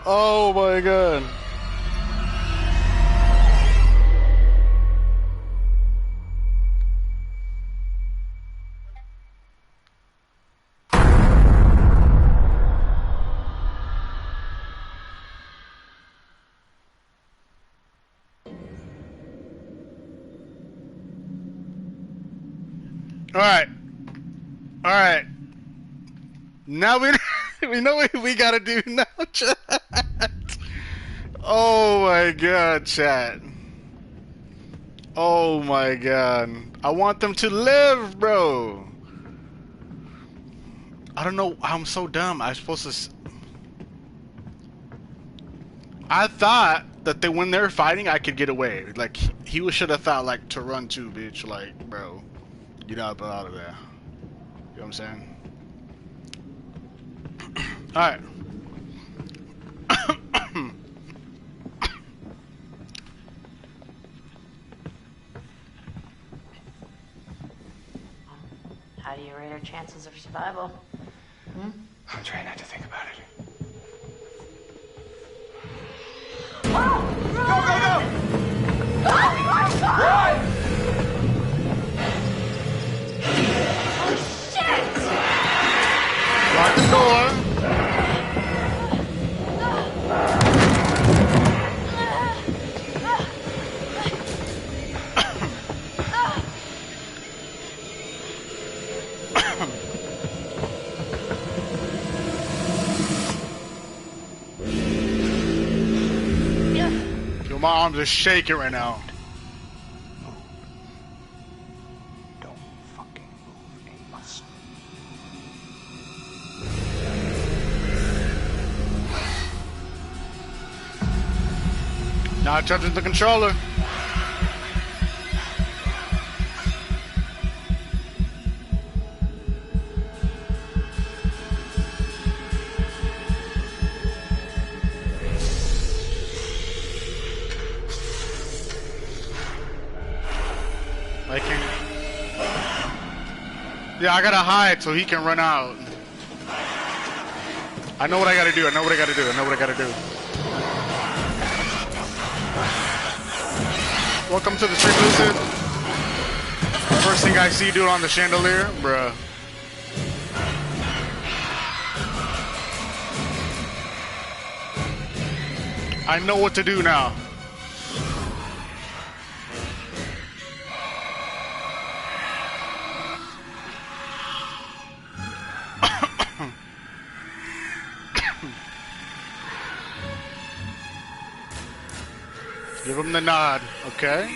Oh my god. Alright. Alright. Now we know what we gotta do now, chat. Oh my god, chat. Oh my god. I want them to live, bro. I don't know. I'm so dumb. I'm supposed to... I thought that when they're fighting, I could get away. Like, he should have thought, like, to run too, bitch. Like, bro. Get out of there. You know what I'm saying? Alright. How do you rate our chances of survival? Hmm? I'm trying not to think about it. Oh! Go, go, go! Run! Oh, shit! Lock the door. Yo, my arms are shaking right now. Don't fucking move a muscle. Not touching the controller. Yeah, I gotta hide so he can run out. I know what I gotta do. I know what I gotta do. I know what I gotta do. Welcome to the stream, Lucid. First thing I see you do it on the chandelier, bruh. I know what to do now. Give him the nod, okay?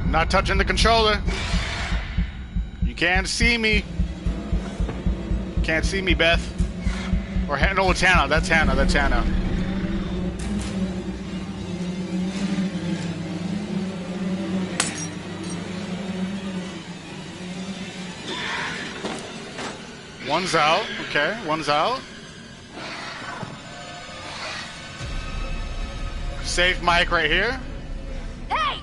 Not touching the controller. You can't see me. Can't see me, Beth. Or no, it's Hannah. That's Hannah. That's Hannah. One's out. Okay, one's out. Safe mic right here. Hey!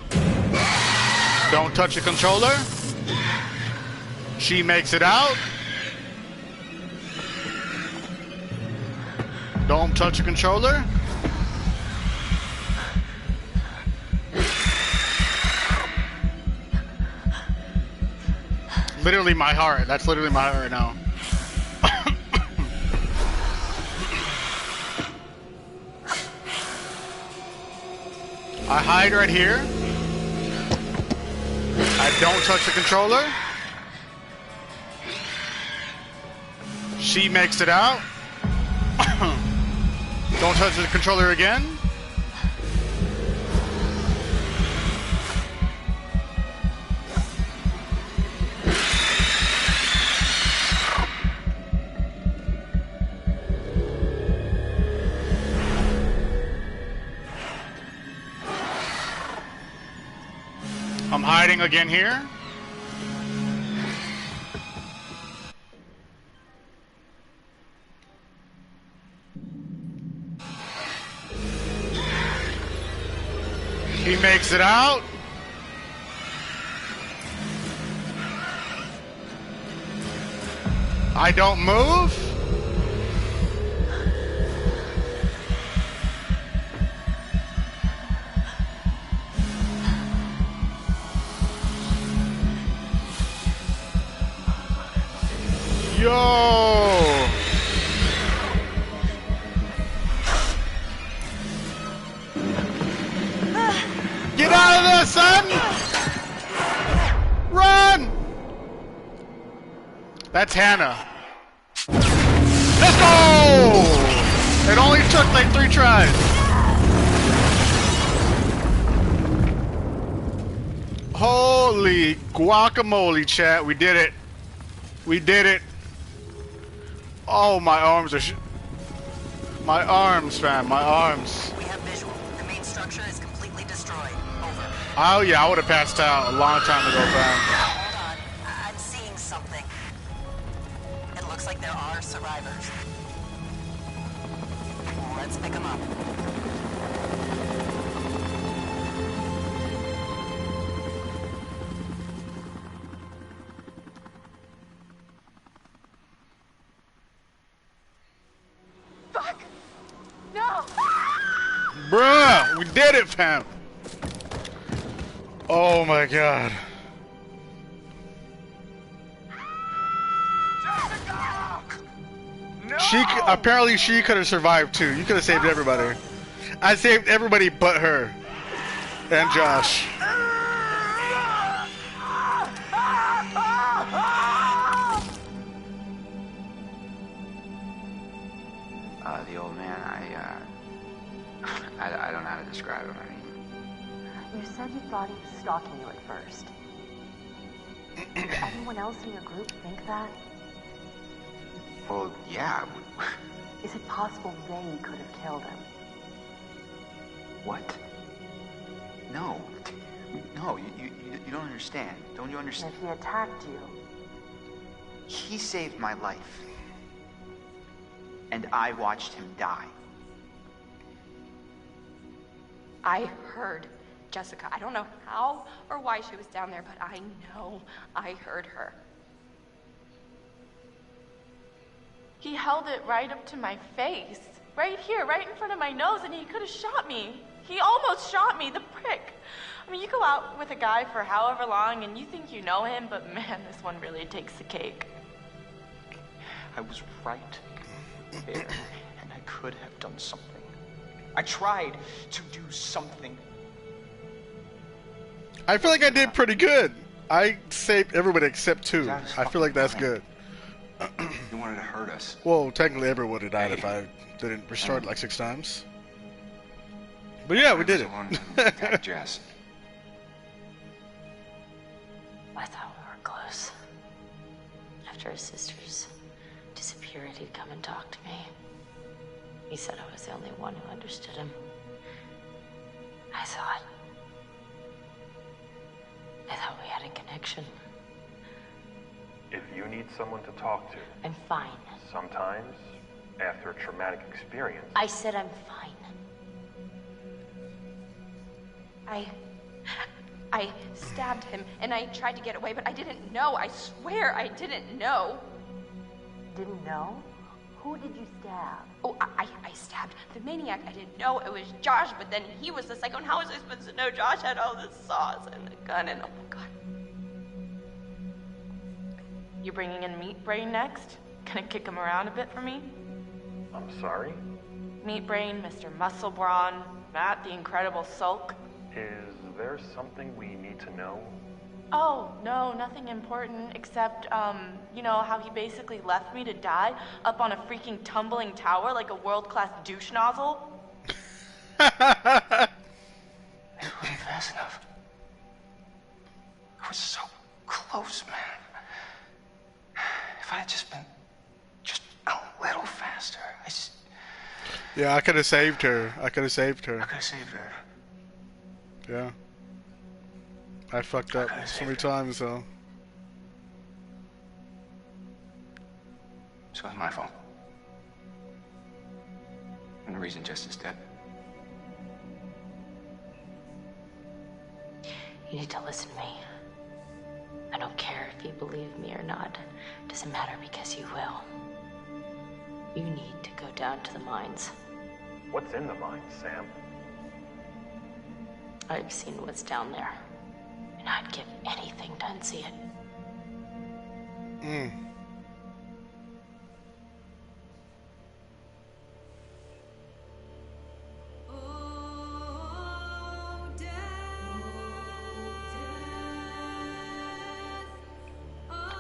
Don't touch the controller. She makes it out. Don't touch the controller. Literally my heart. That's literally my heart right now. I hide right here. I don't touch the controller. She makes it out. Don't touch the controller again. I'm hiding again here. He makes it out. I don't move. Yo! Get out of there, son! Run! That's Hannah. Let's go! It only took like 3 tries. Holy guacamole, chat. We did it. We did it. Oh, my arms are my arms, fam, my arms. We have visual. The main structure is completely destroyed. Over. Oh, yeah, I would have passed out a long time ago, fam. Hold on. I'm seeing something. It looks like there are survivors. Let's pick them up. Fuck! No! Bruh, we did it, fam. Oh my god. Apparently she could have survived too. You could have saved everybody. I saved everybody but her. And Josh. The old man, I don't know how to describe him. I mean, You said you thought he was stalking you at first. Did anyone else in your group think that? well, yeah. Is it possible they could have killed him? What? No. No, you don't understand. Don't you And understand? if he attacked you, He saved my life. And I watched him die. I heard Jessica. I don't know how or why she was down there, but I know I heard her. He held it right up to my face. Right here, right in front of my nose, and he could have shot me. He almost shot me, the prick. I mean, you go out with a guy for however long and you think you know him, but man, this one really takes the cake. I was right there, and I could have done something. I tried to do something. I feel like I did pretty good. I saved everybody except 2. I feel like that's good. You wanted to hurt us. Well, technically everyone would have died if I didn't restart like 6 times. But yeah, we did it. Attack Jess. I thought we were close. After his sisters disappeared, he'd come and talk to me. He said I was the only one who understood him. I thought we had a connection. If you need someone to talk to, I'm fine. sometimes, after a traumatic experience, I said I'm fine. I stabbed him and I tried to get away, but I didn't know. I swear I didn't know. didn't know? Who did you stab? Oh, I stabbed the maniac. I didn't know it was Josh, but then he was the psycho. And how was I supposed to know Josh had all the saws and the gun and oh my god. You bringing in Meat Brain next? Gonna kick him around a bit for me? I'm sorry? Meat Brain, Mr. Muscle Brawn, Matt the Incredible Sulk. Is there something we need to know? Oh, no, nothing important except, you know, how he basically left me to die up on a freaking tumbling tower like a world-class douche nozzle? It wasn't fast enough. I was so close, man. If I had just been just a little faster, Yeah, I could have saved her. I could have saved her. I could have saved her. Yeah. I fucked up so many times, though. So it's my fault. And the reason Jess is dead. You need to listen to me. I don't care if you believe me or not. Doesn't matter because you will. You need to go down to the mines. What's in the mines, Sam? I've seen what's down there. And I'd give anything to unsee it.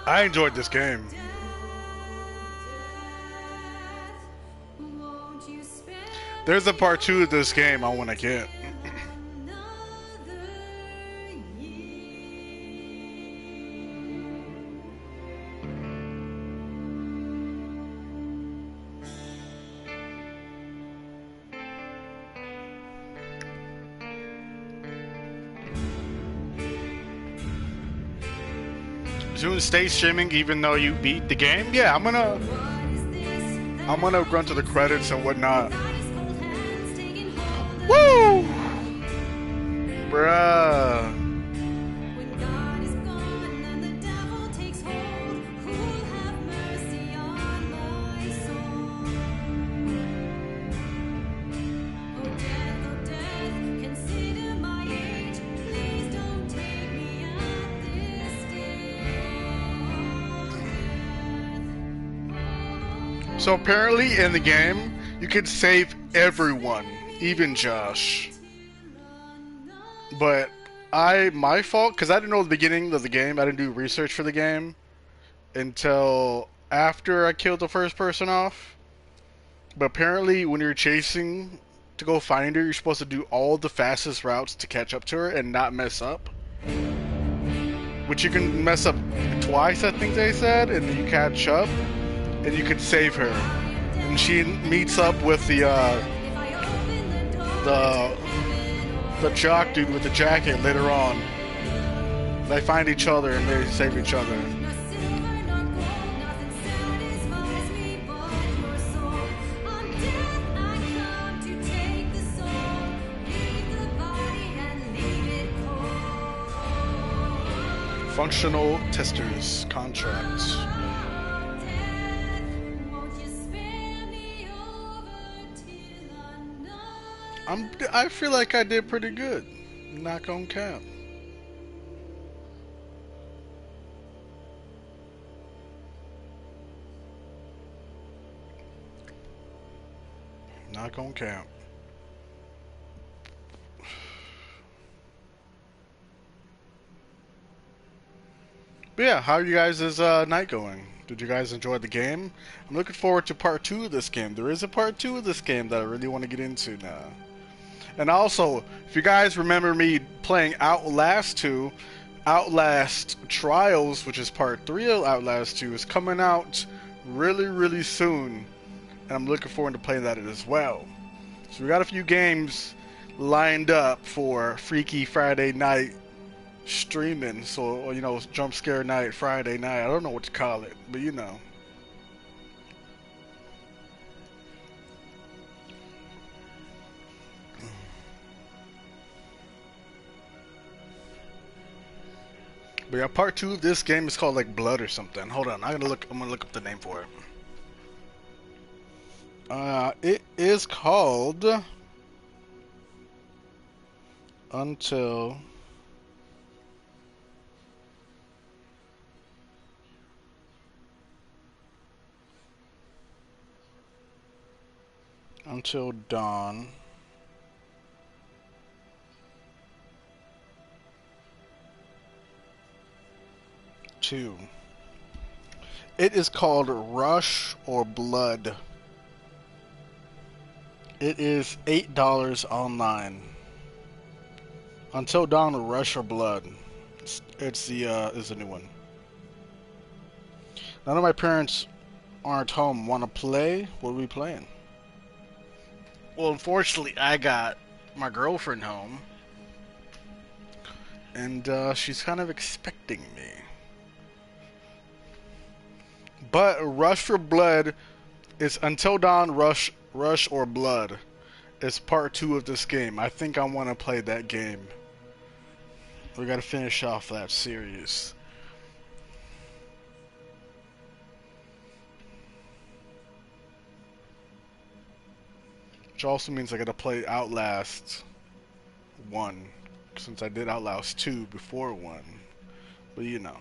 I enjoyed this game. There's a part 2 of this game I want to get. Soon stay streaming even though you beat the game? Yeah, I'm gonna run to the credits and whatnot. Woo! Bruh. So apparently in the game, you could save everyone, even Josh. But my fault, because I didn't know the beginning of the game, I didn't do research for the game until after I killed the first person off. But apparently when you're chasing to go find her, you're supposed to do all the fastest routes to catch up to her and not mess up. Which you can mess up twice, I think they said, and then you catch up. And you can save her, and she meets up with the jock dude with the jacket later on. They find each other and they save each other. Functional testers contracts. I feel like I did pretty good. Not gonna count. Not gonna count. But yeah, how are you guys' night going? Did you guys enjoy the game? I'm looking forward to part 2 of this game. There is a part 2 of this game that I really want to get into now. And also, if you guys remember me playing Outlast 2, Outlast Trials, which is part 3 of Outlast 2, is coming out really, really soon. And I'm looking forward to playing that as well. So we got a few games lined up for Freaky Friday night streaming. So, you know, jump scare night, Friday night. I don't know what to call it, but you know. But yeah, part 2 of this game is called like Blood or something. Hold on, I'm gonna look up the name for it. It is called Until Dawn. It is called Rush or Blood. It is $8 online. Until Dawn or Rush or Blood. It's a new one. None of my parents aren't home. Want to play? What are we playing? Well, unfortunately, I got my girlfriend home. And she's kind of expecting me. But Rush or Blood is Until Dawn, Rush or Blood. It's part 2 of this game. I think I want to play that game. We gotta finish off that series. Which also means I gotta play Outlast 1, since I did Outlast 2 before 1. But you know.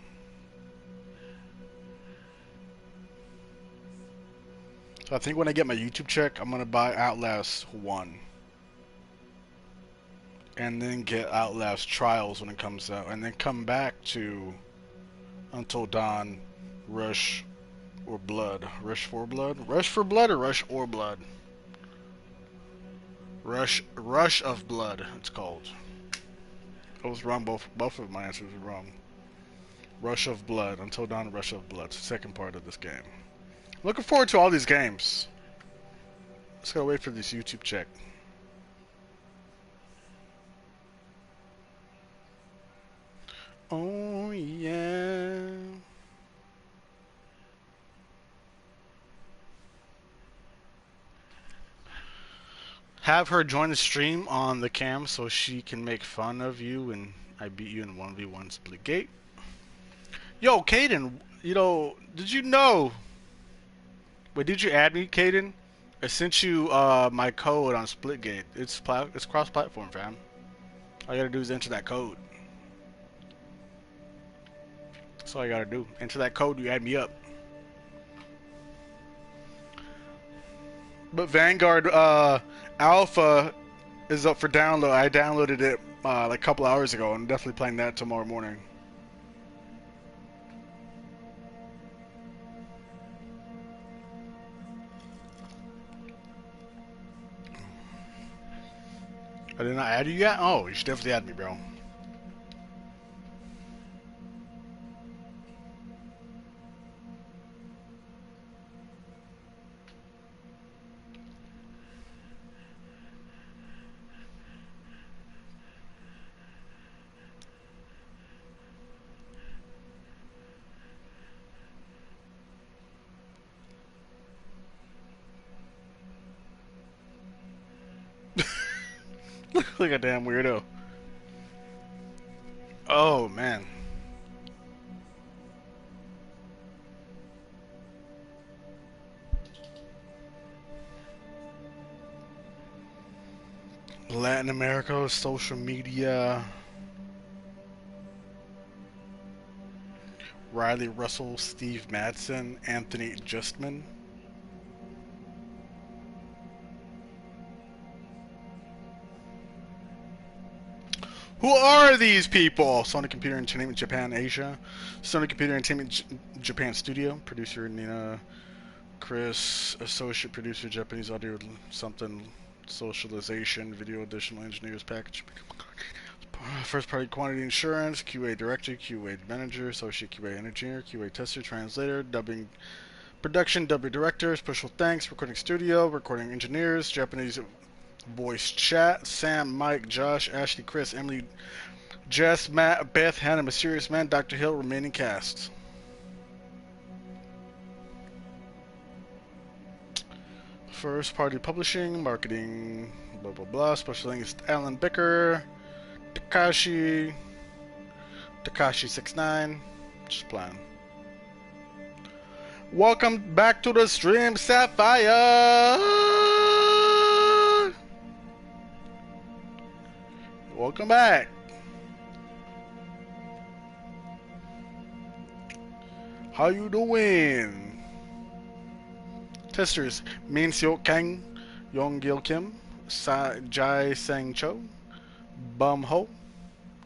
So I think when I get my YouTube check, I'm gonna buy Outlast 1. And then get Outlast Trials when it comes out. And then come back to Until Dawn, Rush, or Blood. Rush for Blood? Rush for Blood or Rush or Blood? Rush of Blood, it's called. I was wrong, both of my answers were wrong. Rush of Blood, Until Dawn, Rush of Blood. It's the second part of this game. Looking forward to all these games. Just gotta wait for this YouTube check. Oh yeah. Have her join the stream on the cam so she can make fun of you and I beat you in 1v1 split gate. Yo, Caden, you know, did you know? Wait, did you add me, Caden? I sent you my code on Splitgate. It's cross-platform, fam. All you gotta do is enter that code. That's all you gotta do. Enter that code, you add me up. But Vanguard Alpha is up for download. I downloaded it like a couple hours ago. I'm definitely playing that tomorrow morning. I did not add you yet? Oh, you should definitely add me, bro. Look like a damn weirdo. Oh, man. Latin America, social media. Riley Russell, Steve Madsen, Anthony Justman. Who are these people? Sony Computer Entertainment Japan Asia. Sony Computer Entertainment Japan Studio. Producer Nina Chris. Associate producer Japanese Audio something. Socialization. Video additional engineers package. First party quantity insurance. QA director. QA manager. Associate QA engineer. QA tester. Translator. Dubbing. Production. W director. Special thanks. Recording studio. Recording engineers. Japanese voice chat. Sam, Mike, Josh, Ashley, Chris, Emily, Jess, Matt, Beth, Hannah, Mysterious Man, Dr. Hill, remaining cast. First party publishing, marketing, blah blah blah. Special thanks to Alan Bicker, Takashi69. Just playing. Welcome back to the stream, Sapphire. Welcome back. How you doing? Testers: Min Seok Kang, Yong Gil Kim, Jai Sang Cho, Bum Ho,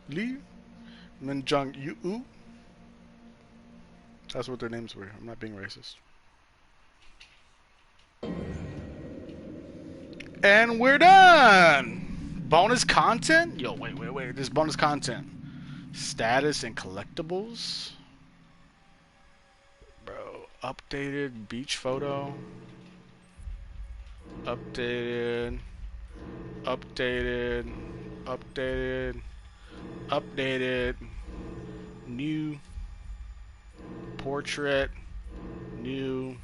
Lee, Min Jung Yu. That's what their names were. I'm not being racist. And we're done. Bonus content? Yo, wait. There's bonus content. Status and collectibles? Bro, updated beach photo. Updated. New. Portrait. New.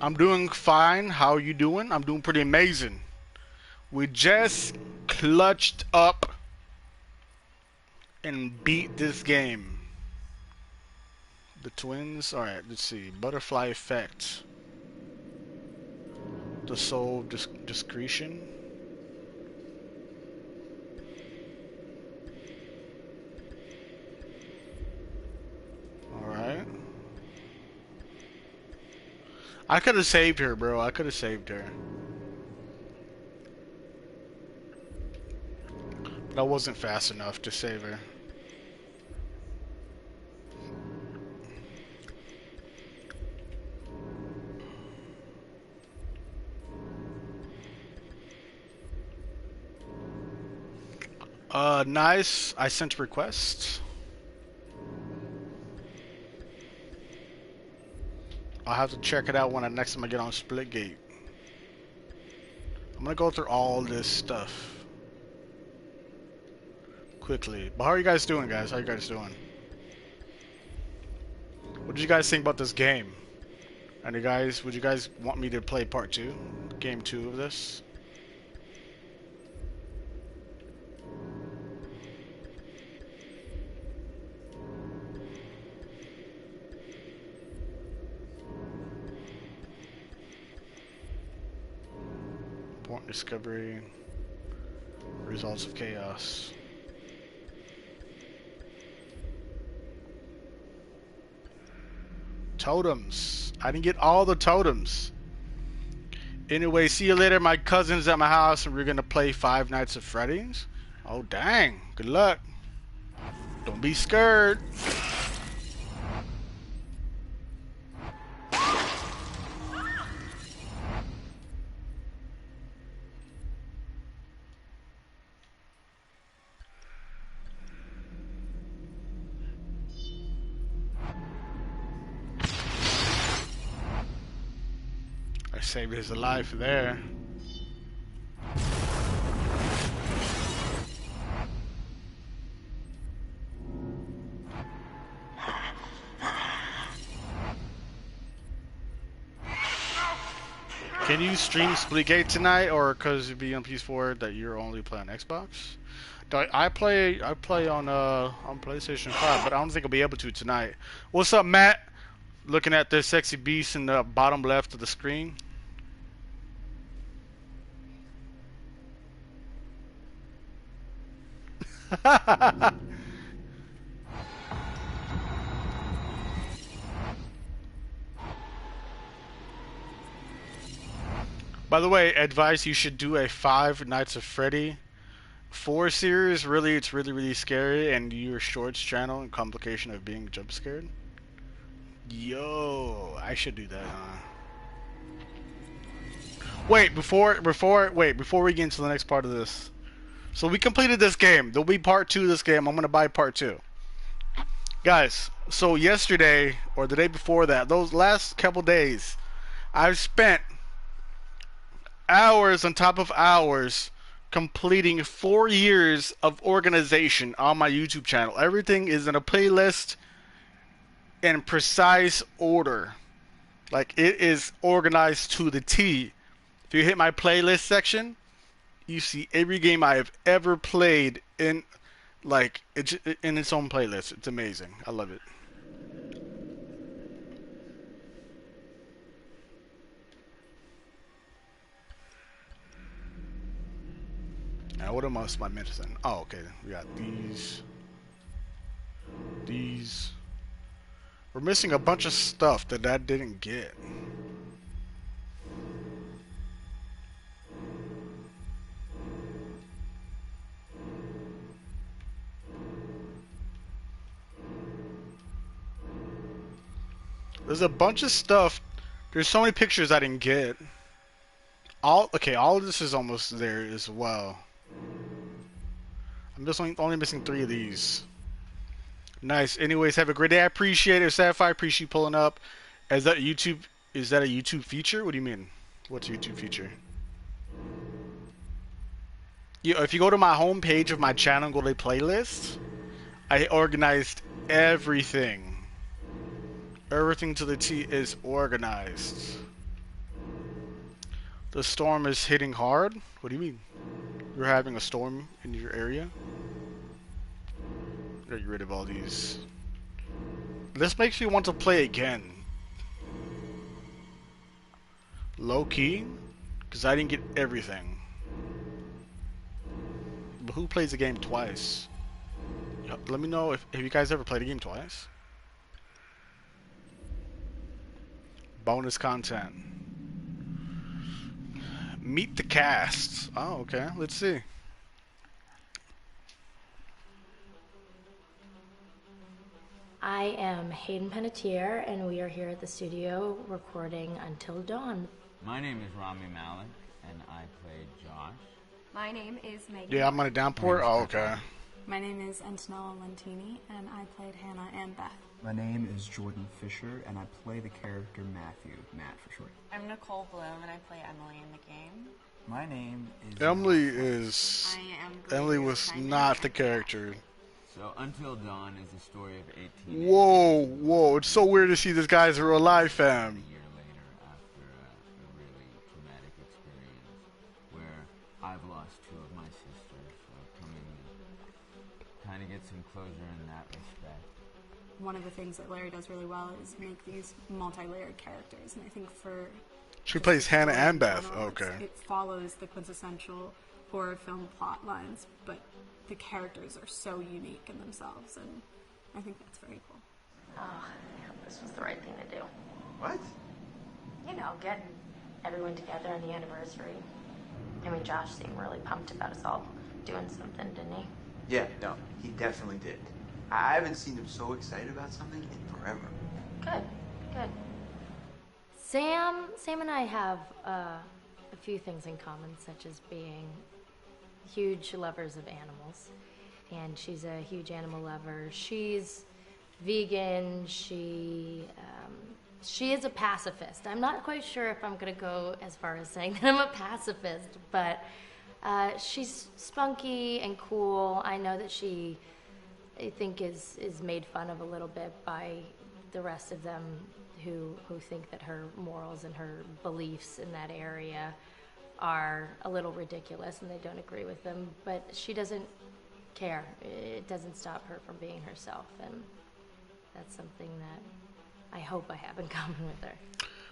I'm doing fine. How are you doing? I'm doing pretty amazing. We just clutched up and beat this game. The twins. Alright, let's see. Butterfly effect. The soul discretion. Alright. I could have saved her, bro. I could have saved her. But I wasn't fast enough to save her. Nice. I sent requests. I'll have to check it out when next time I get on Splitgate. I'm gonna go through all this stuff quickly. But how are you guys doing, guys? How are you guys doing? What did you guys think about this game? And you guys, would you guys want me to play part 2? Game 2 of this? Point discovery. Results of chaos. Totems. I didn't get all the totems. Anyway, see you later. My cousin's at my house and we're gonna play Five Nights at Freddy's. Oh dang. Good luck. Don't be scared. I saved his life there. Can you stream Splitgate tonight, or because you be on PS4 that you're only playing on Xbox? I play on PlayStation 5, but I don't think I'll be able to tonight. What's up, Matt? Looking at this sexy beast in the bottom left of the screen. By the way, advice: you should do a Five Nights at Freddy 4 series. Really, it's really scary, and your shorts channel and complication of being jump scared. Yo, I should do that, huh? Wait, before we get into the next part of this. So we completed this game. There'll be part 2 of this game. I'm gonna buy part 2. Guys, so yesterday or the day before that, those last couple days, I've spent hours on top of hours completing 4 years of organization on my YouTube channel. Everything is in a playlist in precise order. Like, it is organized to the T. If you hit my playlist section, you see every game I have ever played in, like, it's in its own playlist. It's amazing. I love it. Now, what am I missing? Oh, okay. We got these. These. We're missing a bunch of stuff that I didn't get. There's a bunch of stuff. There's so many pictures I didn't get. All of this is almost there as well. I'm just only missing 3 of these. Nice. Anyways, have a great day. I appreciate it. Sapphire, appreciate you pulling up. Is that a YouTube feature? What do you mean? What's a YouTube feature? Yeah, if you go to my home page of my channel and go to the playlist, I organized everything. Everything to the T is organized. The storm is hitting hard? What do you mean? You're having a storm in your area. Get rid of all these. This makes me want to play again. Low key, because I didn't get everything. But who plays the game twice? Let me know if you guys ever played a game twice. Bonus content. Meet the cast. Oh, okay. Let's see. I am Hayden Panettiere, and we are here at the studio recording Until Dawn. My name is Rami Malik, and I played Josh. My name is Megan. Yeah, I'm on a downpour. Oh, okay. My name is Antonella Lentini, and I played Hannah and Beth. My name is Jordan Fisher, and I play the character Matthew, Matt for short. I'm Nicole Bloom, and I play Emily in the game. My name is... Emily was not the character. So, Until Dawn is the story of 18... Whoa. It's so weird to see this guy's real life, fam. A year later, after a really traumatic experience, where I've lost two of my sisters, so coming to kind of get some closure in that respect. One of the things that Larry does really well is make these multi-layered characters, and I think for... She plays Hannah and Beth. Okay. It follows the quintessential horror film plot lines, but the characters are so unique in themselves, and I think that's very cool. Oh, yeah, this was the right thing to do. What? You know, getting everyone together on the anniversary. I mean, Josh seemed really pumped about us all doing something, didn't he? Yeah, no, he definitely did. I haven't seen him so excited about something in forever. Good. Sam and I have a few things in common, such as being huge lovers of animals, and she's a huge animal lover. She's vegan. She is a pacifist. I'm not quite sure if I'm gonna go as far as saying that I'm a pacifist, but she's spunky and cool. I know that she, I think, is made fun of a little bit by the rest of them who think that her morals and her beliefs in that area are a little ridiculous and they don't agree with them, but she doesn't care. It doesn't stop her from being herself, and that's something that I hope I have in common with her.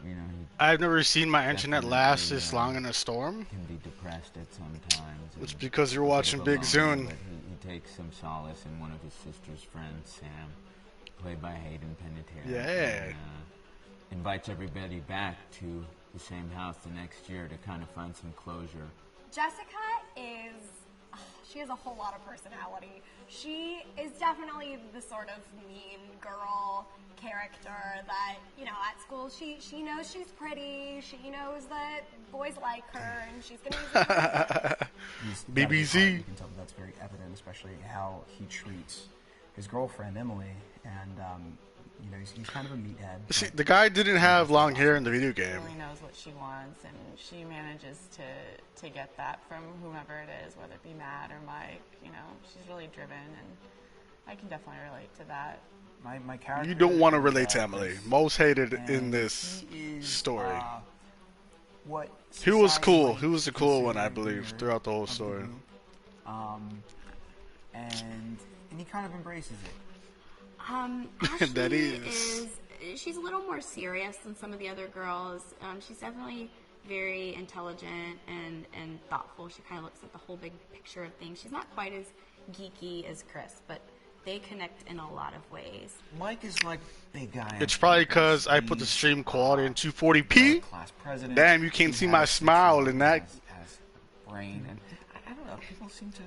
You know, I've never seen my internet last this long in a storm. Can be depressed at some times. It's because you're watching Big Zune. He takes some solace in one of his sister's friends, Sam, played by Hayden Panettiere. Yeah. And, invites everybody back to the same house the next year to kind of find some closure. Jessica she has a whole lot of personality. She is definitely the sort of mean girl character that, you know, at school she knows she's pretty, she knows that boys like her, and she's going to use it. BBC. You can tell that's very evident, especially how he treats his girlfriend, Emily, and, you know, he's kind of a meathead. See, the guy didn't have long hair in the video game. She really knows what she wants, and she manages to get that from whomever it is, whether it be Matt or Mike. You know, she's really driven, and I can definitely relate to that. My character... You don't want to relate to Emily. Most hated in this story. He was cool. He was the cool one, I believe, throughout the whole story. And he kind of embraces it. Ashley she's a little more serious than some of the other girls. She's definitely very intelligent and thoughtful. She kind of looks at the whole big picture of things. She's not quite as geeky as Chris, but they connect in a lot of ways. Mike is like big guy. It's probably because I put the stream quality in 240p. Damn, you can't see my smile in that. Has brain, and I don't know. People seem to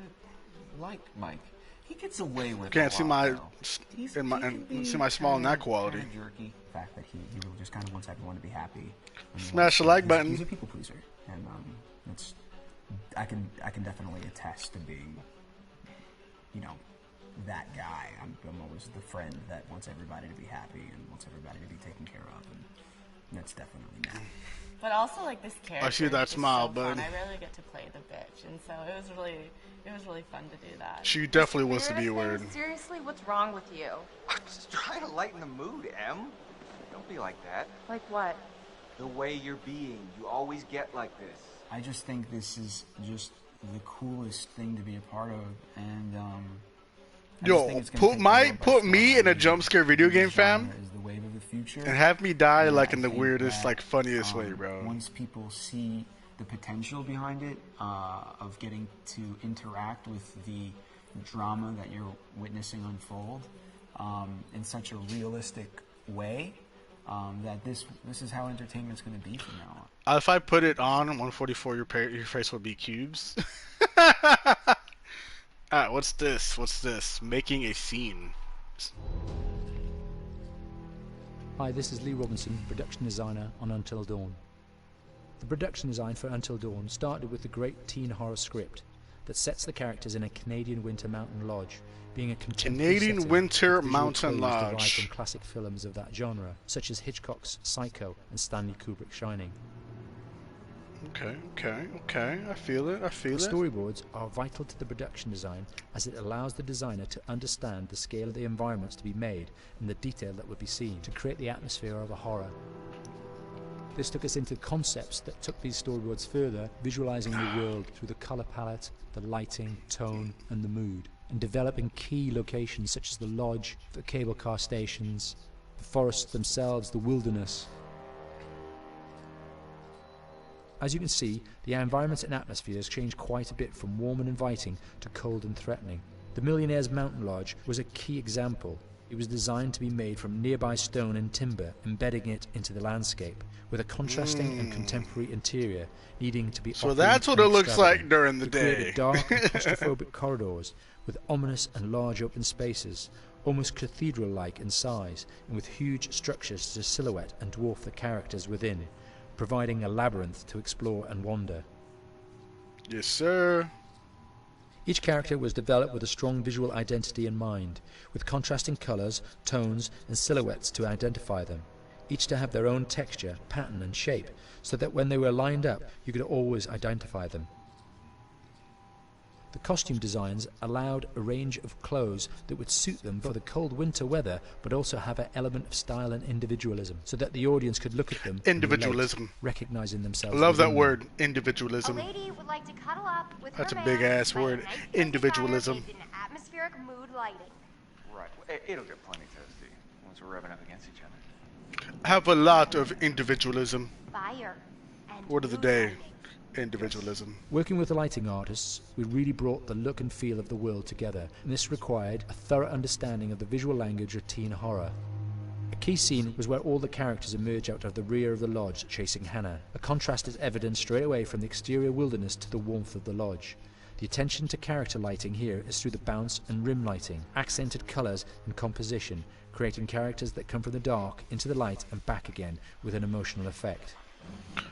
like Mike. He gets away with. Can't see my see my smile in that quality. Kind of jerky. The fact that he really just kind of wants everyone to be happy. Smash the like button. He's a people pleaser, and it's I can definitely attest to being, you know, that guy. I'm always the friend that wants everybody to be happy and wants everybody to be taken care of, and that's definitely me. But also, like, this character. I see that smile, so bud. I rarely get to play the bitch, and so it was really fun to do that. She definitely wants to be a word. Seriously, what's wrong with you? I'm just trying to lighten the mood, Em. Don't be like that. Like what? The way you're being. You always get like this. I just think this is just the coolest thing to be a part of, and yo, put me in a jump scare video game, fam, is the wave of the future, and have me die and like I in the think weirdest, that, like funniest way, bro. Once people see the potential behind it, of getting to interact with the drama that you're witnessing unfold in such a realistic way, that this is how entertainment's going to be from now on. If I put it on 144, your face would be cubes. Alright, what's this? What's this? Making a scene. Hi, this is Lee Robinson, production designer on Until Dawn. The production design for Until Dawn started with the great teen horror script that sets the characters in a Canadian winter mountain lodge, being a Canadian winter mountain derived lodge from classic films of that genre, such as Hitchcock's Psycho and Stanley Kubrick's Shining. Okay. I feel it. The storyboards are vital to the production design, as it allows the designer to understand the scale of the environments to be made and the detail that would be seen to create the atmosphere of a horror. This took us into concepts that took these storyboards further, visualizing the world through the color palette, the lighting, tone, and the mood, and developing key locations such as the lodge, the cable car stations, the forests themselves, the wilderness. As you can see, the environments and atmospheres changed quite a bit from warm and inviting to cold and threatening. The Millionaire's Mountain Lodge was a key example. It was designed to be made from nearby stone and timber, embedding it into the landscape, with a contrasting and contemporary interior, needing to be so that's what it looks like during the day. Created dark and claustrophobic corridors, with ominous and large open spaces, almost cathedral-like in size, and with huge structures to silhouette and dwarf the characters within, providing a labyrinth to explore and wander. Yes, sir. Each character was developed with a strong visual identity in mind, with contrasting colours, tones, and silhouettes to identify them, each to have their own texture, pattern, and shape, so that when they were lined up, you could always identify them. The costume designs allowed a range of clothes that would suit them for the cold winter weather, but also have an element of style and individualism, so that the audience could look at them individualism, and relate, recognizing themselves. I love that word, individualism. A lady would like to cuddle up with That's her a big man, ass but word, a nice individualism. in atmospheric mood lighting. Right. It'll get plenty toasty once we're rubbing up against each other. Have a lot of individualism. Fire and Word of the day. Individualism. Working with the lighting artists, we really brought the look and feel of the world together, and this required a thorough understanding of the visual language of teen horror. A key scene was where all the characters emerge out of the rear of the lodge chasing Hannah. A contrast is evident straight away from the exterior wilderness to the warmth of the lodge. The attention to character lighting here is through the bounce and rim lighting, accented colours and composition, creating characters that come from the dark into the light and back again with an emotional effect.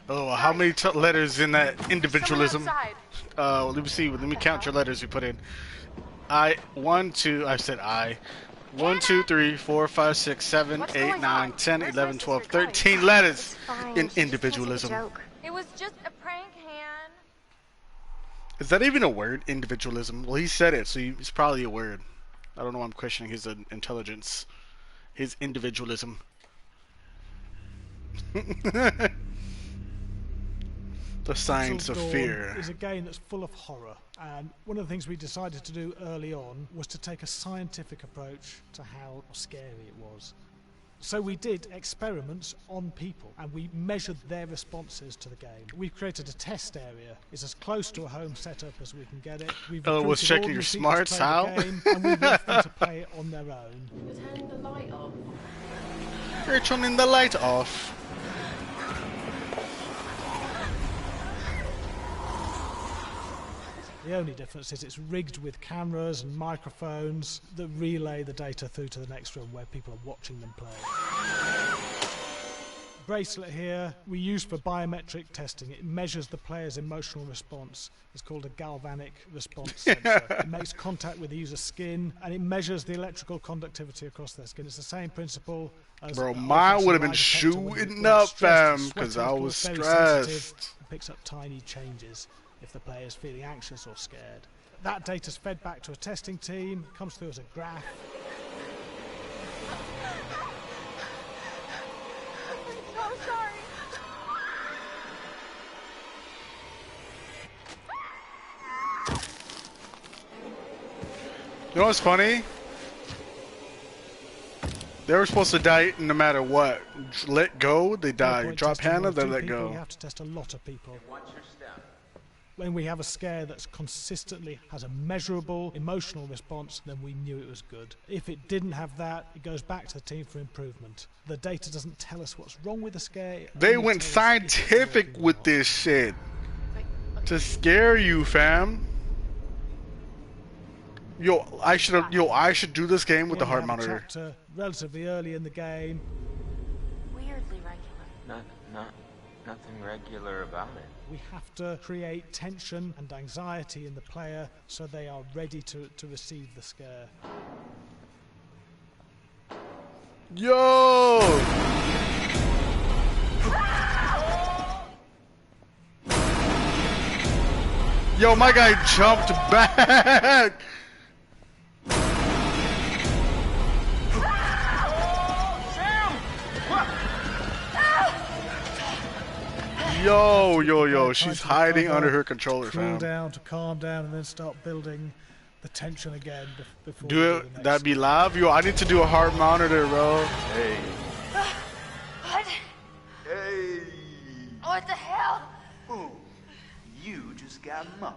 Oh, how many letters in that individualism? Let me see. Let me count your letters you put in. I 1, 2. I said I. 1, 2, 3, 4, 5, 6, 7, 8, 9, 10, 11, 12, 13 letters in individualism. It was just a prank, Han. Is that even a word? Individualism. Well, he said it, so it's probably a word. I don't know why I'm questioning his intelligence, his individualism. The Science of Fear is a game that's full of horror, and one of the things we decided to do early on was to take a scientific approach to how scary it was. So we did experiments on people, and we measured their responses to the game. We've created a test area. It's as close to a home setup as we can get it. We've was checking your smarts out. And we've left them to play it on their own. Turn the light off. You're turning the light off. The only difference is it's rigged with cameras and microphones that relay the data through to the next room where people are watching them play. Bracelet here we use for biometric testing. It measures the player's emotional response. It's called a galvanic response sensor. It makes contact with the user's skin, and it measures the electrical conductivity across their skin. It's the same principle as... Bro, mine would have been shooting up, fam, because I was stressed. It picks up tiny changes if the player is feeling anxious or scared. That data is fed back to a testing team, comes through as a graph. I'm so sorry. You know what's funny? They were supposed to die no matter what. Let go, they die. Drop Hannah, they let go. We have to test a lot of people. When we have a scare that's consistently has a measurable emotional response, then we knew it was good. If it didn't have that, it goes back to the team for improvement. The data doesn't tell us what's wrong with the scare. They went scientific with this shit to scare you, fam. I should do this game with the heart monitor. Chapter relatively early in the game. Weirdly regular. Nothing regular about it. We have to create tension and anxiety in the player so they are ready to receive the scare. Yo! Yo, my guy jumped back! Yo, she's hiding under her controller, Cool fam. down to calm down and then start building the tension again before Do it, that'd be live? Yo, I need to do a heart monitor, bro. Hey. What? Hey. What the hell? Ooh, you just got mugged.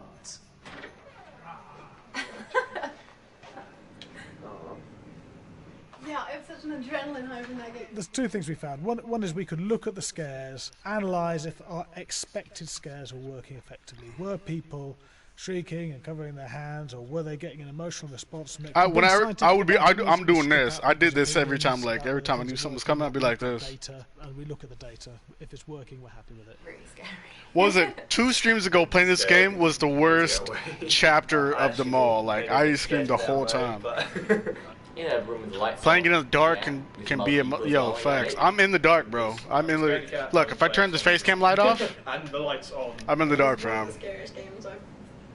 Yeah, it was such an adrenaline high from that game. There's two things we found. One is we could look at the scares, analyse if our expected scares were working effectively. Were people shrieking and covering their hands, or were they getting an emotional response from it? I'm doing this. I did this every time. Like every time I knew something was coming, I'd be like this. Data, and we look at the data. If it's working, we're happy with it. Really scary. What was it? 2 streams ago, playing this game was the worst chapter of them all. Like I screamed the whole time. Playing in the dark can be yo facts. I'm in the dark, bro. I'm in the look. If I turn this face cam light off, and the lights on. I'm in the dark, fam. The scariest games I've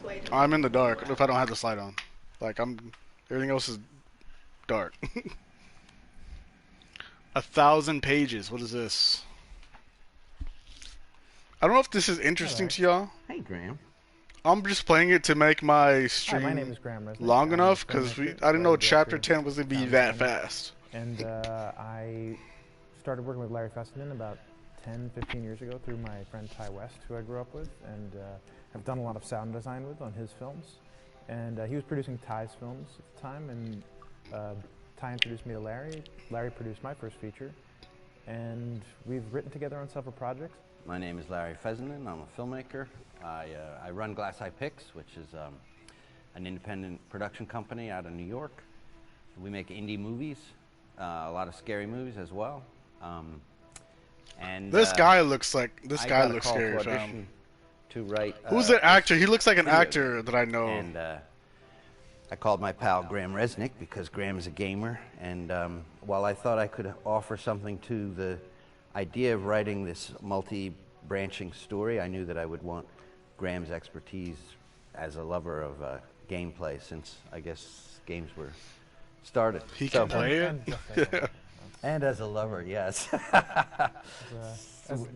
played. I'm in the dark if I don't have this light on. Like everything else is dark. 1,000 pages. What is this? I don't know if this is interesting to y'all. Hey, Graham. I'm just playing it to make my stream my name is Graham Resnick. long I'm enough a because filmmaker, I didn't know writer, chapter director, 10 was gonna be that fast. And I started working with Larry Fessenden about 10, 15 years ago through my friend Ty West, who I grew up with, and have done a lot of sound design with on his films. And he was producing Ty's films at the time, and Ty introduced me to Larry. Larry produced my first feature, and we've written together on several projects. My name is Larry Fessenden. I'm a filmmaker. I run Glass Eye Pix, which is an independent production company out of New York. We make indie movies, a lot of scary movies as well. And This guy looks scary, to fam. To write. Who's that actor? He looks like an actor that I know. And I called my pal Graham Resnick because Graham is a gamer, and while I thought I could offer something to the idea of writing this multi-branching story, I knew that I would want Graham's expertise as a lover of gameplay, since I guess games were started. He can play it? And as a lover, yes.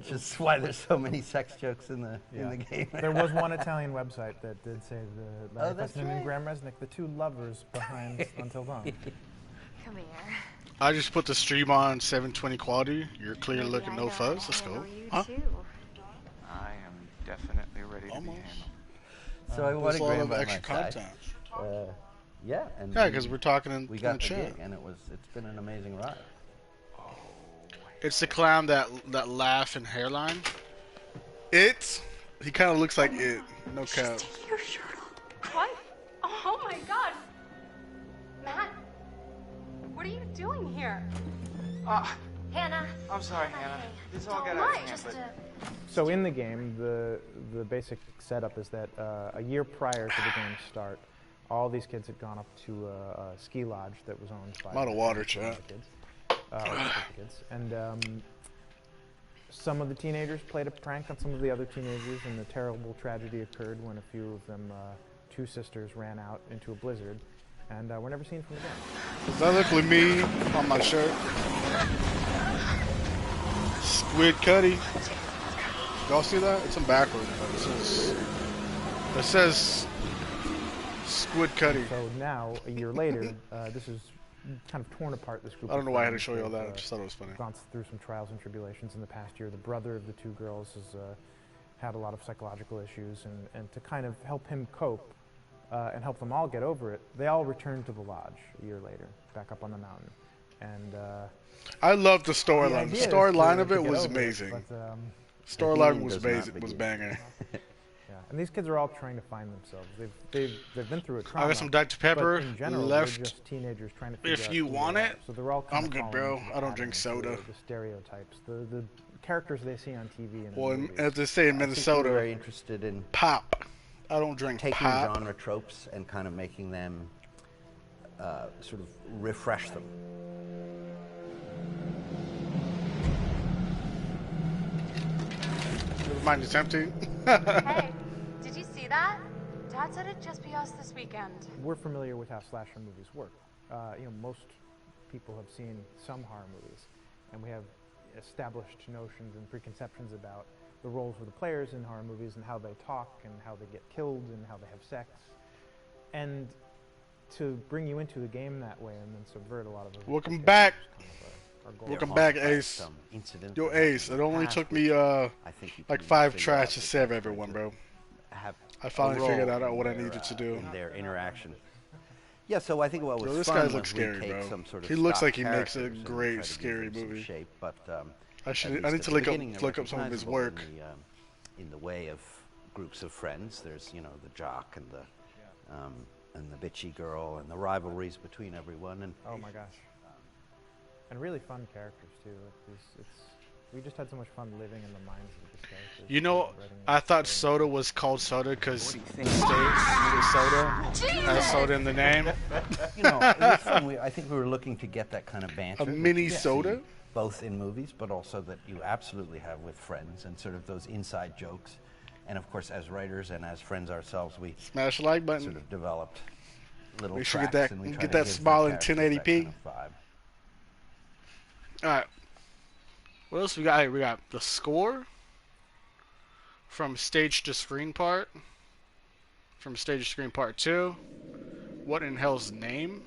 Just why there's so many sex jokes in the game. There was one Italian website that did say the Larry that's Fessenden right. and Graham Resnick, the two lovers behind Until Dawn. Come here. I just put the stream on 720 quality. You're clear Maybe looking, I no know fuzz. how Let's to go. handle you Huh? too. I am definitely ready to be handled. So I wanted There's a lot Graham of by extra my side. content. Yeah, and Yeah, 'cause we're talking in we the got the chat. gig, and it's been an amazing ride. It's the clown that laugh and hairline. He kind of looks like it. No cap. Your shirt on. What? Oh my god. Matt, what are you doing here? Hannah. I'm sorry, Hannah. This all got out What? of hand, Just but So in the game, the basic setup is that a year prior to the game's start, all these kids had gone up to a ski lodge that was owned by A lot of water, some of chat. the kids. And some of the teenagers played a prank on some of the other teenagers, and the terrible tragedy occurred when a few of them, 2 sisters, ran out into a blizzard, and were never seen from again. Does that look like me on my shirt? Squid Cuddy. Y'all see that? It's in backwards. But it says Squid Cuddy. So now, a year later, this is kind of torn apart, this group I don't of know why I had to friends. show you all that. I They've, just thought it was funny. Gone through some trials and tribulations in the past year. The brother of the two girls has had a lot of psychological issues, and to kind of help him cope and help them all get over it, they all returned to the lodge a year later, back up on the mountain. And I love the storyline. The storyline of it was amazing. Storyline was banger. Yeah, and these kids are all trying to find themselves. They've been through a trauma. I got some Dr. Pepper but in general, left. They're just teenagers trying to figure If out you who they want are. it, So they're all I'm good, bro. I don't drink soda. The stereotypes, the characters they see on TV. And Well, in movies. as they say in I think Minnesota, we're very interested in pop. I don't drink taking pop. genre tropes and kind of making them sort of refresh them. Never mind, it's empty. Hey, did you see that? Dad said it'd just be us this weekend. We're familiar with how slasher movies work. Most people have seen some horror movies, and we have established notions and preconceptions about the roles of the players in horror movies and how they talk and how they get killed and how they have sex. And to bring you into the game that way and then subvert a lot of the Welcome back. our goal. Welcome back, Ace. Yo, Ace, it only took me like 5 tries to save everyone, bro. I finally figured out what I needed to do. In their interaction. Yeah, so I think what was Yo, this fun guy was looks we scary, take bro. some sort of He looks stock like he makes a characters and great try to give scary them some movie. shape, but I at need least to at the beginning, they're look up some of his recognizable work. in the way of groups of friends. There's the jock and the bitchy girl and the rivalries between everyone. And oh my gosh, and really fun characters too. We just had so much fun living in the minds of these characters. You know, I thought soda was called soda because the state needed soda. Has soda in the name. It was fun. I think we were looking to get that kind of banter. A mini that you soda? see both in movies, but also that you absolutely have with friends and sort of those inside jokes. And of course, as writers and as friends ourselves, we smash the like button. Sort of developed little Make sure tracks, you and we try get to that give smile the in characters 1080p. that kind of vibe. All right. What else we got here? We got the score from stage to screen part. From stage to screen part 2. What in hell's name?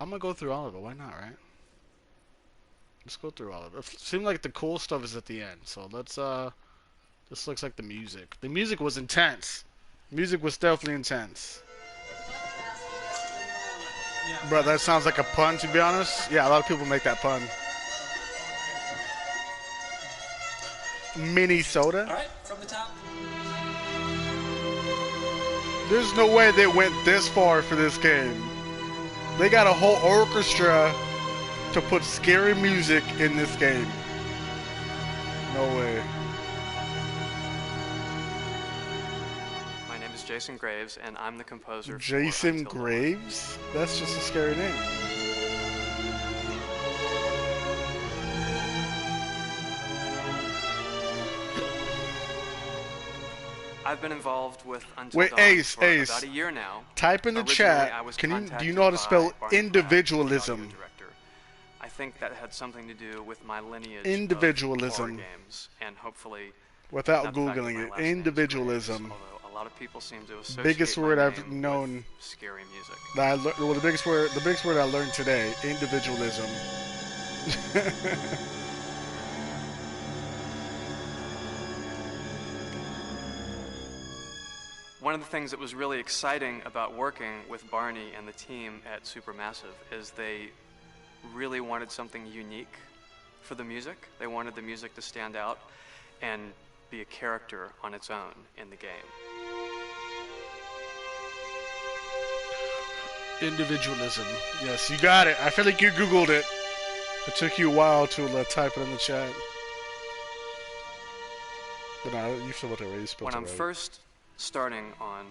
I'm gonna go through all of it. Why not, right? Let's go through all of it. It seems like the cool stuff is at the end. So let's this looks like the music. The music was intense. Music was definitely intense. Bro, that sounds like a pun, to be honest. Yeah, a lot of people make that pun. Mini soda. All right, from the top. There's no way they went this far for this game. They got a whole orchestra to put scary music in this game. No way. My name is Jason Graves, and I'm the composer for Jason Until Dawn. Graves? That's just a scary name. I've been involved with Until Wait, Dawn Ace, for Ace. about a year now. Type in the Originally, chat. I was Do you contacted know how to by spell Barney individualism? Pratt, the director. I think that had something to do with my lineage Individualism. of horror games, and hopefully Without not the fact that Googling my it. last name is Individualism. Graves, although a lot of people seem to associate Biggest my word name I've known. with scary music. That well, the biggest word I learned today. Individualism. One of the things that was really exciting about working with Barney and the team at Supermassive is they really wanted something unique for the music. They wanted the music to stand out and be a character on its own in the game. Individualism. Yes, you got it. I feel like you Googled it. It took you a while to type it in the chat. But no, you feel whatever. You spelled When it I'm right. first starting on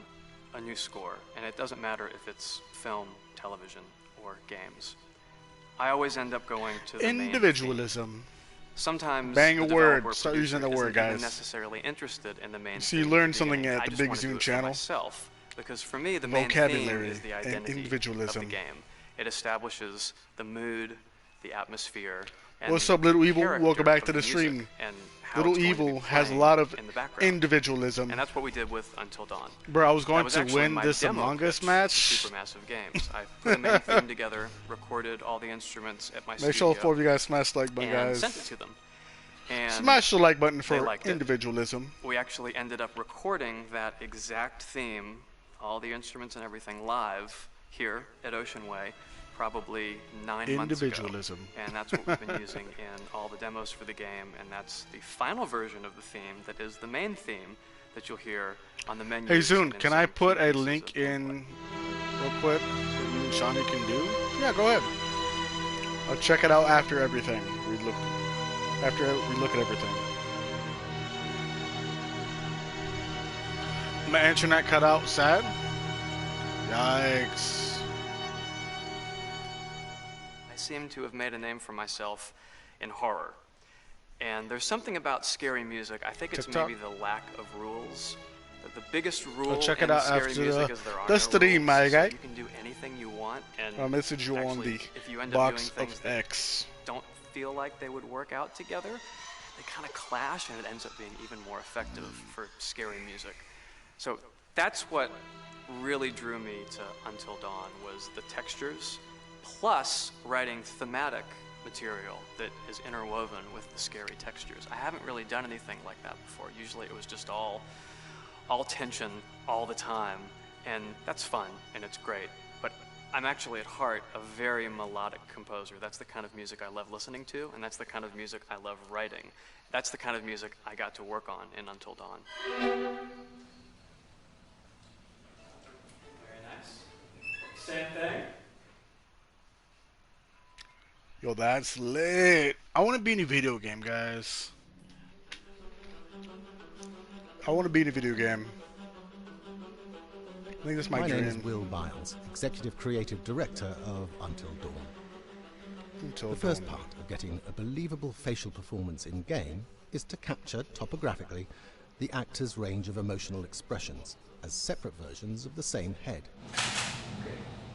a new score, and it doesn't matter if it's film, television, or games, I always end up going to the main theme. Individualism. Sometimes Bang a the word. developer Start producer using the word, isn't even guys. necessarily interested in the main So you theme learned at the something beginning. at I the just Big wanna do Zoom it for channel. myself, because for me the main Vocabulary theme is the and identity individualism. of the game. It establishes the mood the atmosphere, and What's the up, Little Evil? character Welcome back of to the music stream. and how Little it's going to Evil be has a playing lot of in the background. individualism. And that's what we did with Until Dawn. Bro, I was That going to actually win my this demo Among Us pitch to match. Supermassive Games. I put a main theme together, recorded all the instruments at my Make studio. sure all 4 of you guys smash the like button, and guys. sent it to them. And Smash the like button they for liked it. individualism. We actually ended up recording that exact theme, all the instruments and everything live here at Ocean Way, probably 9 months ago. Individualism. And that's what we've been using in all the demos for the game, and that's the final version of the theme that is the main theme that you'll hear on the menu. Hey Zune, can I put a link in real quick that you and Shawnee can do? Yeah, go ahead. I'll check it out after everything. After we look at everything. My internet cut out. Sad. Yikes. I seem to have made a name for myself in horror. And there's something about scary music. I think it's TikTok? maybe the lack of rules. The biggest rule I'll check it in out scary after music is there are the no stream, rules, my so guy. you can do anything you want. And I'll message you on actually, the if you end box up doing things of that X. don't feel like they would work out together, they kind of clash, and it ends up being even more effective for scary music. So that's what really drew me to Until Dawn, was the textures, plus writing thematic material that is interwoven with the scary textures. I haven't really done anything like that before. Usually it was just all tension all the time, and that's fun and it's great. But I'm actually at heart a very melodic composer. That's the kind of music I love listening to, and that's the kind of music I love writing. That's the kind of music I got to work on in Until Dawn. Very nice. Same thing. Yo, that's lit. I want to be in a video game, guys. I want to be in a video game. I think that's my dream. name is Will Biles, Executive Creative Director of Until Dawn. The first part of getting a believable facial performance in-game is to capture, topographically, the actor's range of emotional expressions as separate versions of the same head.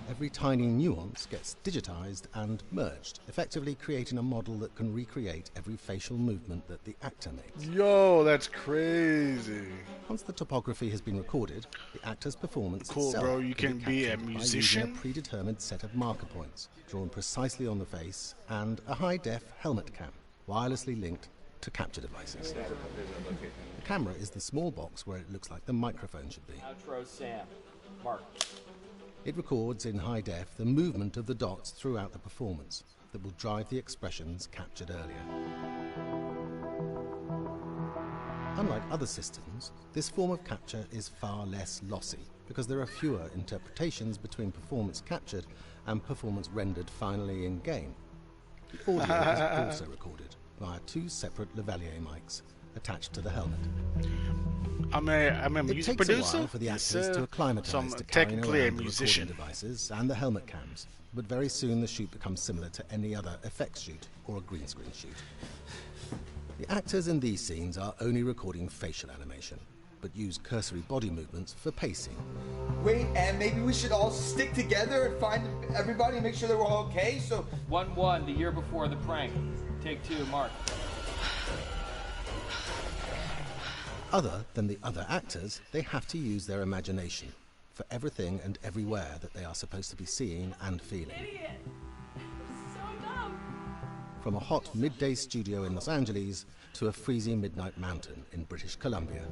Every tiny nuance gets digitized and merged, effectively creating a model that can recreate every facial movement that the actor makes. Yo, that's crazy. Once the topography has been recorded, the actor's performance Cool, itself bro. You can be a captured by musician? using a predetermined set of marker points, drawn precisely on the face, and a high-def helmet cam, wirelessly linked to capture devices. The camera is the small box where it looks like the microphone should be. Outro Sam. Mark. It records in high def the movement of the dots throughout the performance that will drive the expressions captured earlier. Unlike other systems, this form of capture is far less lossy because there are fewer interpretations between performance captured and performance rendered finally in-game. The audio is also recorded via 2 separate lavalier mics attached to the helmet. I'm a music it takes producer. a while for the Yes, actors to acclimatize so I'm to carrying technically a around the musician. recording devices and the helmet cams, but very soon the shoot becomes similar to any other effects shoot or a green screen shoot. The actors in these scenes are only recording facial animation, but use cursory body movements for pacing. Wait, and maybe we should all stick together and find everybody and make sure they're all okay, so... 1-1, the year before the prank. Take 2, Mark. Other than the other actors, they have to use their imagination for everything and everywhere that they are supposed to be seeing and feeling. Idiot. So dumb. From a hot midday studio in Los Angeles to a freezing midnight mountain in British Columbia.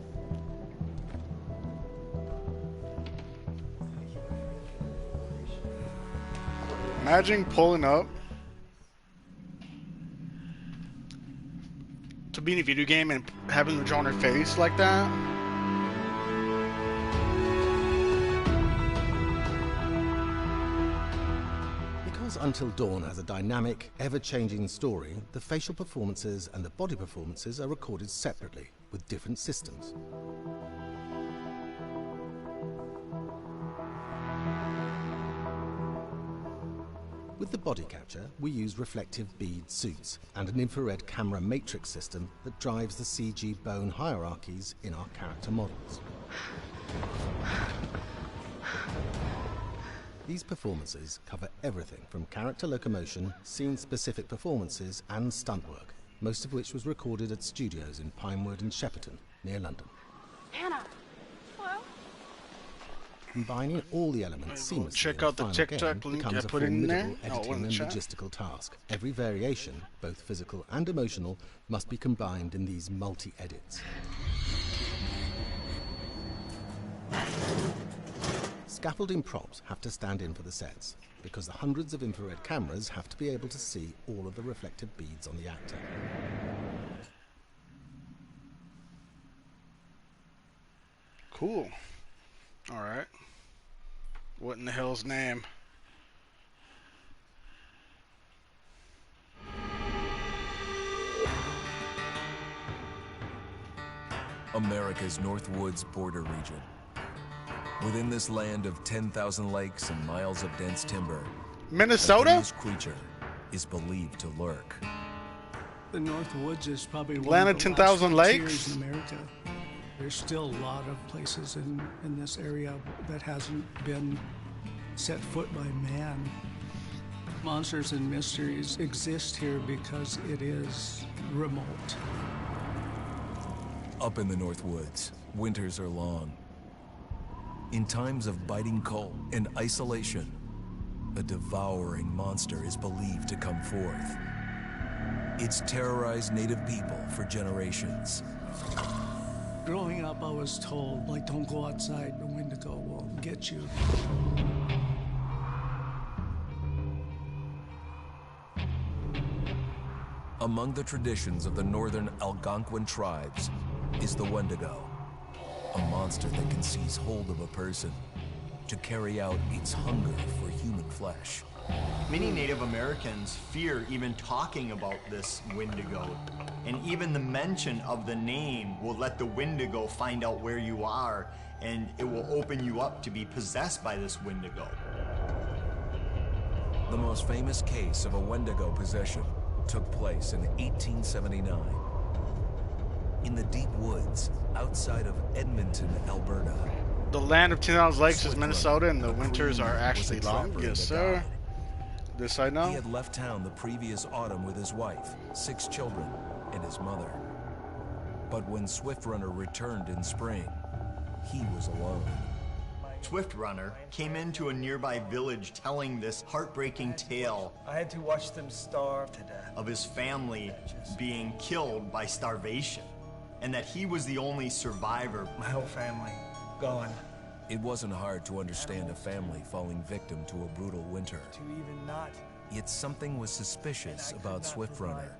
Imagine pulling up to be in a video game and having them draw on their face like that. Because Until Dawn has a dynamic, ever-changing story, the facial performances and the body performances are recorded separately with different systems. With the body capture, we use reflective bead suits and an infrared camera matrix system that drives the CG bone hierarchies in our character models. These performances cover everything from character locomotion, scene-specific performances, and stunt work, most of which was recorded at studios in Pinewood and Shepperton, near London. Hannah. Hello? Combining all the elements seamlessly check in out the final TikTok game link becomes I a put in there. formidable Oh, in editing the and chat. logistical task. Every variation, both physical and emotional, must be combined in these multi-edits. Scaffolding props have to stand in for the sets, because the hundreds of infrared cameras have to be able to see all of the reflective beads on the actor. Cool. Alright. What in the hell's name? America's Northwoods border region. Within this land of 10,000 lakes and miles of dense timber, Minnesota? a hideous creature is believed to lurk. The Northwoods is probably Land one of of the 10,000 last lakes? frontiers in America. There's still a lot of places in this area that hasn't been set foot by man. Monsters and mysteries exist here because it is remote. Up in the Northwoods, winters are long. In times of biting cold and isolation, a devouring monster is believed to come forth. It's terrorized native people for generations. Growing up, I was told, like, don't go outside, the Wendigo will get you. Among the traditions of the northern Algonquin tribes is the Wendigo, a monster that can seize hold of a person to carry out its hunger for human flesh. Many Native Americans fear even talking about this Wendigo, and even the mention of the name will let the Wendigo find out where you are, and it will open you up to be possessed by this Wendigo. The most famous case of a Wendigo possession took place in 1879. In the deep woods outside of Edmonton, Alberta. The land of 10,000 lakes is Minnesota, and the winters are actually long. Yes, sir. This I know. He had left town the previous autumn with his wife, 6 children, and his mother. But when Swift Runner returned in spring, he was alone. Swift Runner came into a nearby village telling this heartbreaking tale. I had to watch them starve to death. Of his family being killed by starvation, and that he was the only survivor. My whole family gone. It wasn't hard to understand a family falling victim to a brutal winter. To even not. Yet something was suspicious about Swift Runner.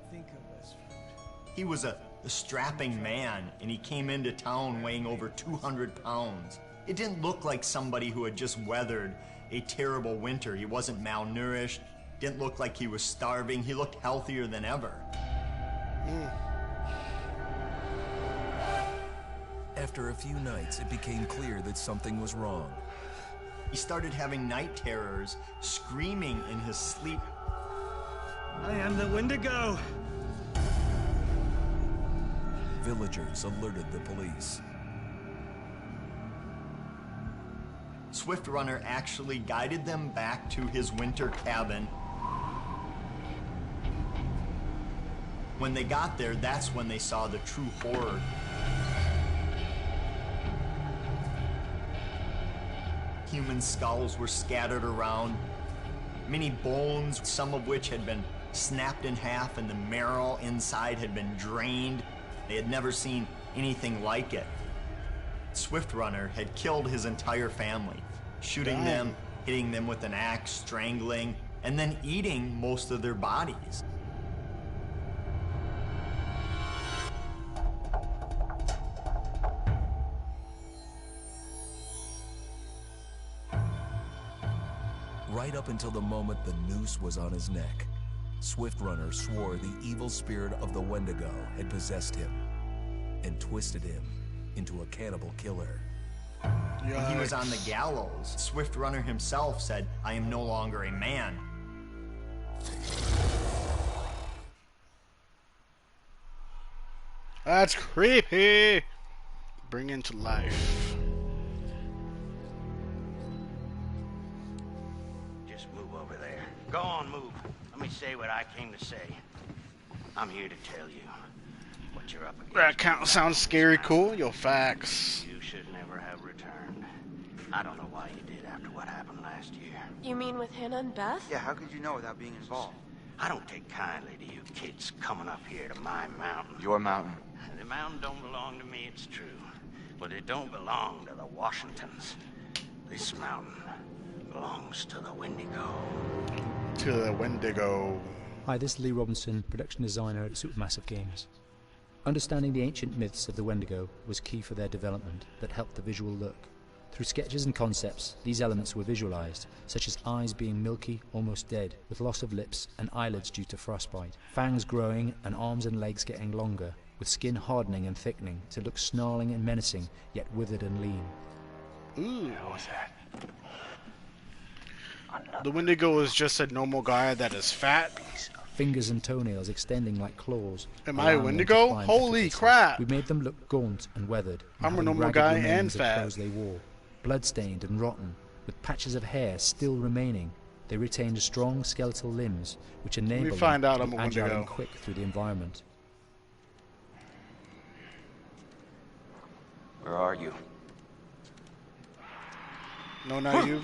He was a strapping man, and he came into town weighing over 200 pounds. It didn't look like somebody who had just weathered a terrible winter. He wasn't malnourished, didn't look like he was starving. He looked healthier than ever. After a few nights, it became clear that something was wrong. He started having night terrors, screaming in his sleep. I am the Wendigo! Villagers alerted the police. Swift Runner actually guided them back to his winter cabin. When they got there, that's when they saw the true horror. Human skulls were scattered around, many bones, some of which had been snapped in half, and the marrow inside had been drained. They had never seen anything like it. Swift Runner had killed his entire family, shooting them, hitting them with an axe, strangling, and then eating most of their bodies. Right up until the moment the noose was on his neck, Swift Runner swore the evil spirit of the Wendigo had possessed him and twisted him into a cannibal killer. When he was on the gallows, Swift Runner himself said, "I am no longer a man." That's creepy. Bring into life. Go on, move. Let me say what I came to say. I'm here to tell you what you're up against. That count sounds scary cool. Yo, facts. You should never have returned. I don't know why you did after what happened last year. You mean with Hannah and Beth? Yeah, how could you know without being involved? I don't take kindly to you kids coming up here to my mountain. Your mountain. The mountain don't belong to me, it's true. But it don't belong to the Washingtons. This mountain belongs to the Wendigo. To the Wendigo. Hi, this is Lee Robinson, production designer at Supermassive Games. Understanding the ancient myths of the Wendigo was key for their development that helped the visual look. Through sketches and concepts, these elements were visualized, such as eyes being milky, almost dead, with loss of lips and eyelids due to frostbite, fangs growing and arms and legs getting longer, with skin hardening and thickening to look snarling and menacing, yet withered and lean. Ooh. What was that? The Wendigo is just a normal guy that is fat. Fingers and toenails extending like claws. Am I a Wendigo? Holy crap! We made them look gaunt and weathered. I'm a normal guy and fat. Clothes they wore, blood-stained and rotten, with patches of hair still remaining. They retained strong skeletal limbs, which enable them to be agile and quick through the environment. Where are you? No, not you.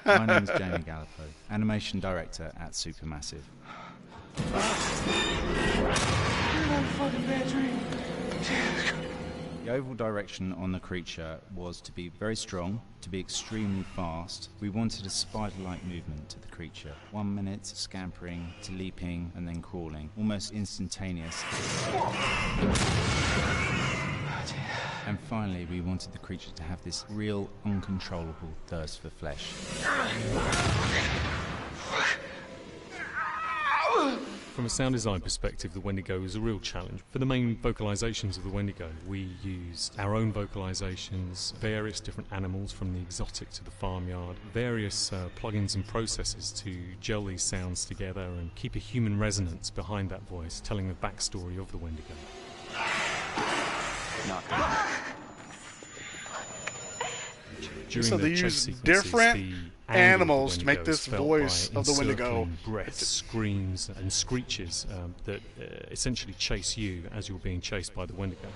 My name is Jamie Gallipo, animation director at Supermassive. The overall direction on the creature was to be very strong, to be extremely fast. We wanted a spider-like movement to the creature. 1 minute scampering to leaping and then crawling, almost instantaneous. And finally, we wanted the creature to have this real, uncontrollable thirst for flesh. From a sound design perspective, the Wendigo is a real challenge. For the main vocalizations of the Wendigo, we use our own vocalizations, various different animals from the exotic to the farmyard, various plugins and processes to gel these sounds together and keep a human resonance behind that voice, telling the backstory of the Wendigo. So they use different animals to make this voice of the Wendigo. Breaths, screams, and screeches that essentially chase you as you're being chased by the Wendigo.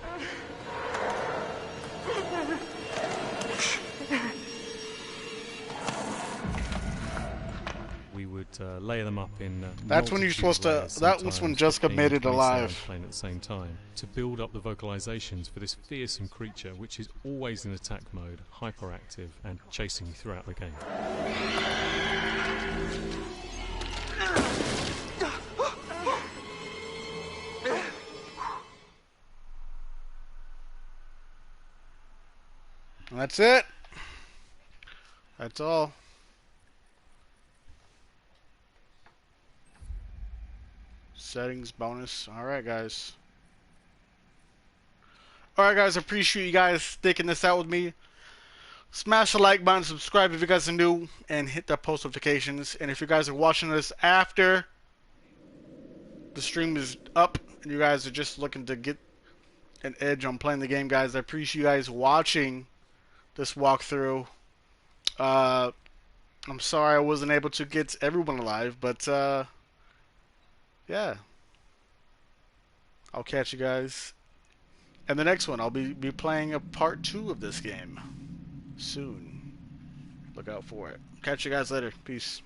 We would layer them up in. That's when you're supposed to. That was when Jessica made it alive. Playing at the same time to build up the vocalizations for this fearsome creature, which is always in attack mode, hyperactive, and chasing you throughout the game. And that's it. That's all. Settings, bonus. Alright, guys. Alright, guys. Appreciate you guys sticking this out with me. Smash the like button, subscribe if you guys are new, and hit the post notifications. And if you guys are watching this after the stream is up, and you guys are just looking to get an edge on playing the game, guys, I appreciate you guys watching this walkthrough. I'm sorry I wasn't able to get everyone alive, but yeah. I'll catch you guys in the next one. I'll be playing a part 2 of this game soon. Look out for it. Catch you guys later. Peace.